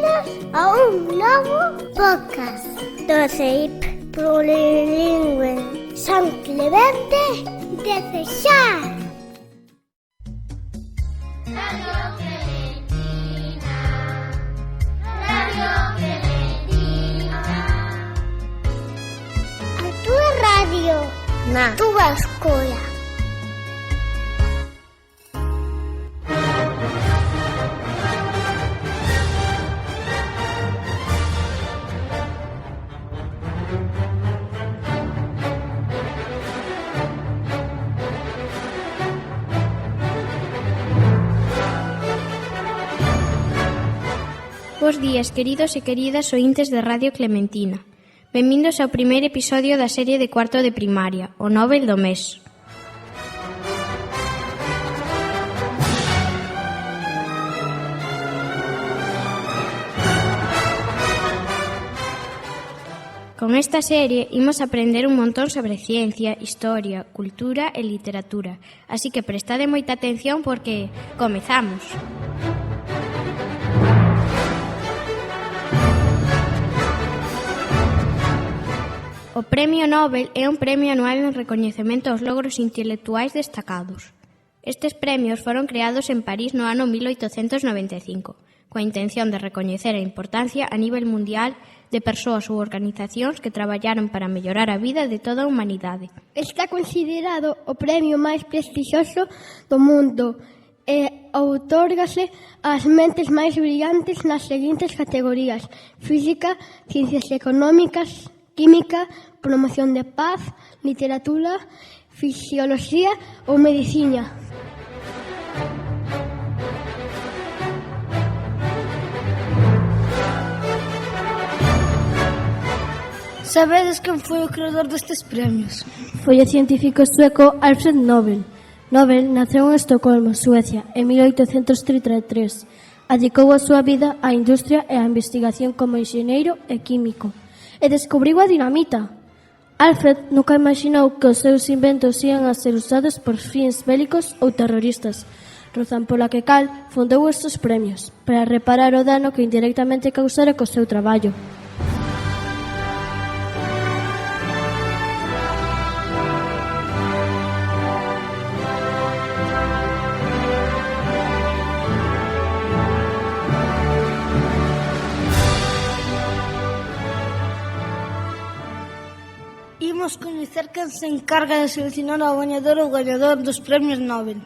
Benvidos a un novo podcast do CEIP Plurilingüe San Clemente de Cesar. Radio Clementina, Radio Clementina. A túa radio, na túa escola. Bos días, queridos e queridas ointes de Radio Clementina. Benvindos ao primeiro episodio da serie de cuarto de primaria, o Nobel do mes. Con esta serie imos aprender un montón sobre ciencia, historia, cultura e literatura. Así que prestade moita atención porque comezamos. O Premio Nobel é un premio anual en recoñecemento aos logros intelectuais destacados. Estes premios foron creados en París no ano 1895, coa intención de recoñecer a importancia a nivel mundial de persoas ou organizacións que traballaron para mellorar a vida de toda a humanidade. Está considerado o premio máis prestixioso do mundo e outórgase ás mentes máis brillantes nas seguintes categorías: física, ciencias económicas, química, promoción de paz, literatura, fisioloxía ou medicina. Sabedes quen foi o creador destes premios? Foi o científico sueco Alfred Nobel. Nobel naceu en Estocolmo, Suecia, en 1833. Adicou a súa vida á industria e á investigación como enxeñeiro e químico. E descubriu a dinamita. Alfred nunca imaginou que os seus inventos ian a ser usados por fins bélicos ou terroristas, razón pola que cal fundou estes premios, para reparar o dano que indirectamente causara co seu traballo. Imos coñecer quen se encarga de seleccionar ao gañador ou gañador dos premios Nobel.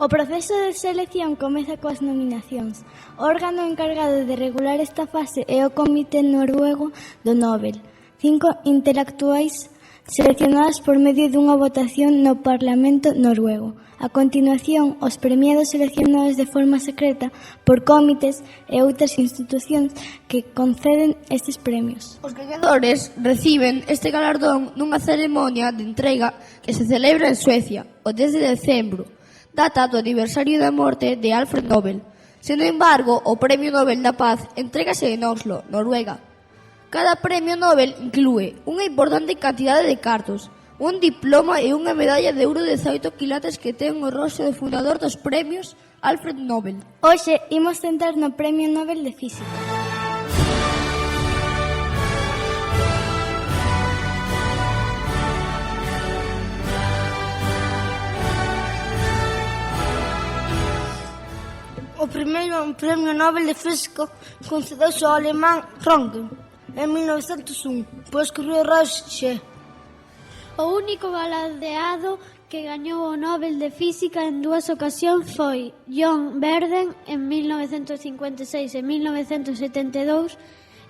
O proceso de selección comeza coas nominacións. O órgano encargado de regular esta fase é o Comité Noruego do Nobel. 5 intelectuais seleccionadas por medio dunha votación no Parlamento noruego. A continuación, os premiados seleccionados de forma secreta por comités e outras institucións que conceden estes premios. Os gañadores reciben este galardón nunha ceremonia de entrega que se celebra en Suecia o 10 de decembro, data do aniversario da morte de Alfred Nobel. Sen embargo, o Premio Nobel da Paz entrégase en Oslo, Noruega. Cada premio Nobel inclúe unha importante cantidade de cartos, un diploma e unha medalla de ouro de 18 quilates que ten o rostro do fundador dos premios, Alfred Nobel. Hoxe imos centrar no Premio Nobel de Física. O primeiro Premio Nobel de Física concedeuse ao alemán Röntgen en 1901, pois escribiu Roche. O único galardeado que gañou o Nobel de Física en dúas ocasións foi John Berden en 1956 e 1972,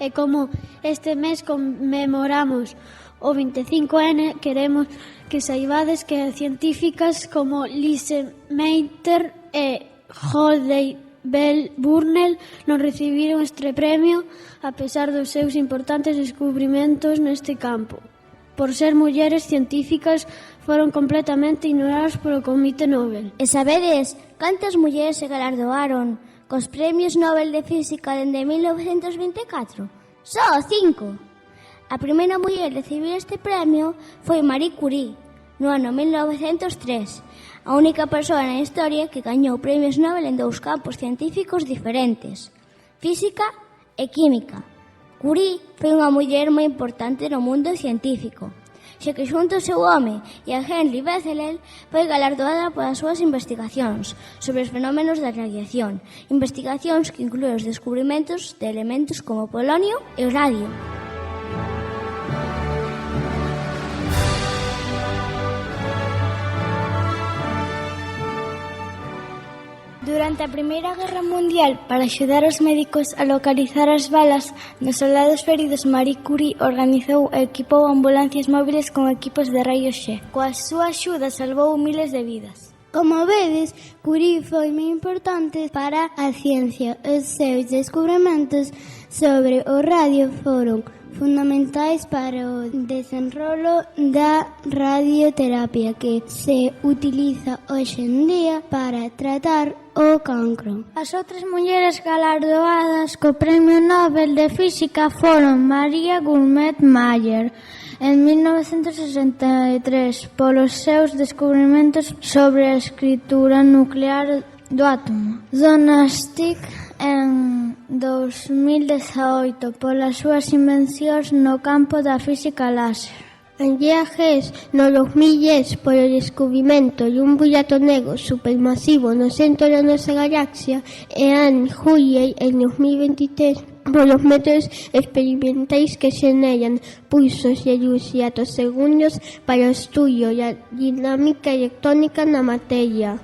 e como este mes conmemoramos o 25N, queremos que saibades que científicas como Lise Meitner e Holly Burnell non recibiron este premio a pesar dos seus importantes descubrimentos neste campo. Por ser mulleres científicas, foron completamente ignoradas polo Comité Nobel. E sabedes cantas mulleres se galardoaron cos premios Nobel de Física dende 1924? Só 5. A primeira muller a recibir este premio foi Marie Curie, no ano 1903, a única persoa na historia que gañou premios Nobel en 2 campos científicos diferentes, física e química. Curie foi unha muller moi importante no mundo científico, xa que xunto ao seu home e a Henry Becquerel foi galardoada polas súas investigacións sobre os fenómenos da radiación, investigacións que inclúen os descubrimentos de elementos como o polonio e o radio. Durante a Primeira Guerra Mundial, para axudar os médicos a localizar as balas nos soldados feridos, Marie Curie organizou e equipou ambulancias móviles con equipos de raios X. Coa súa axuda salvou miles de vidas. Como vedes, Curie foi moi importante para a ciencia. Os seus descubrimentos sobre o radio foron fundamentais para o desenrolo da radioterapia que se utiliza hoxe en día para tratar o cancro. As outras mulleres galardoadas co Premio Nobel de Física foron Maria Guilmette-Mayer en 1963 polos seus descubrimentos sobre a escritura nuclear do átomo. Donna Stick en 2018 polas súas invencións no campo da física láser. Angela Hess no 2010 polo descubrimento de un bullato negro supermasivo no centro da nosa galaxia e Anne Hulley en 2023 polos métodos experimentais que xeneran pulsos de luz e atosegundos para o estudio da dinámica electrónica na materia.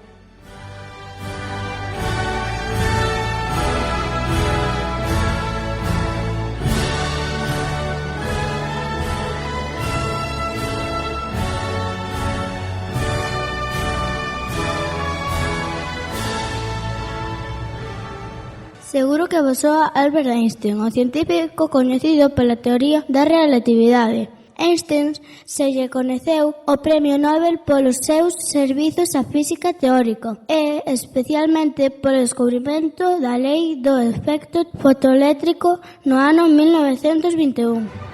Seguro que vos soa Albert Einstein, o científico coñecido pola teoría da relatividade. Einstein se lle coñeceu o Premio Nobel polos seus servizos á física teórica e especialmente polo descubrimento da lei do efecto fotoeléctrico no ano 1921.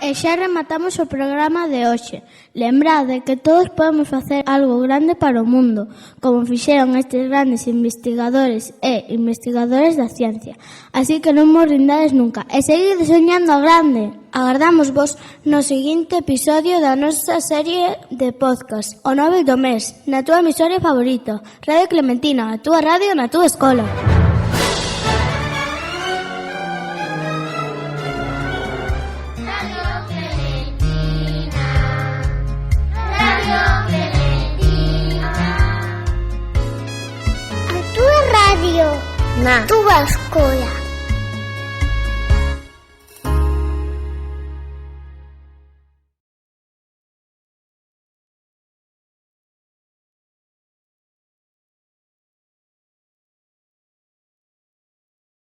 E xa rematamos o programa de hoxe. Lembrade que todos podemos facer algo grande para o mundo, como fixeron estes grandes investigadores e investigadoras da ciencia. Así que non vos rindades nunca e seguide soñando a grande. Agardamos vos no seguinte episodio da nosa serie de podcast O Nobel do Mes, na túa emisora favorita, Radio Clementina, a túa radio na túa escola. Na túa escola.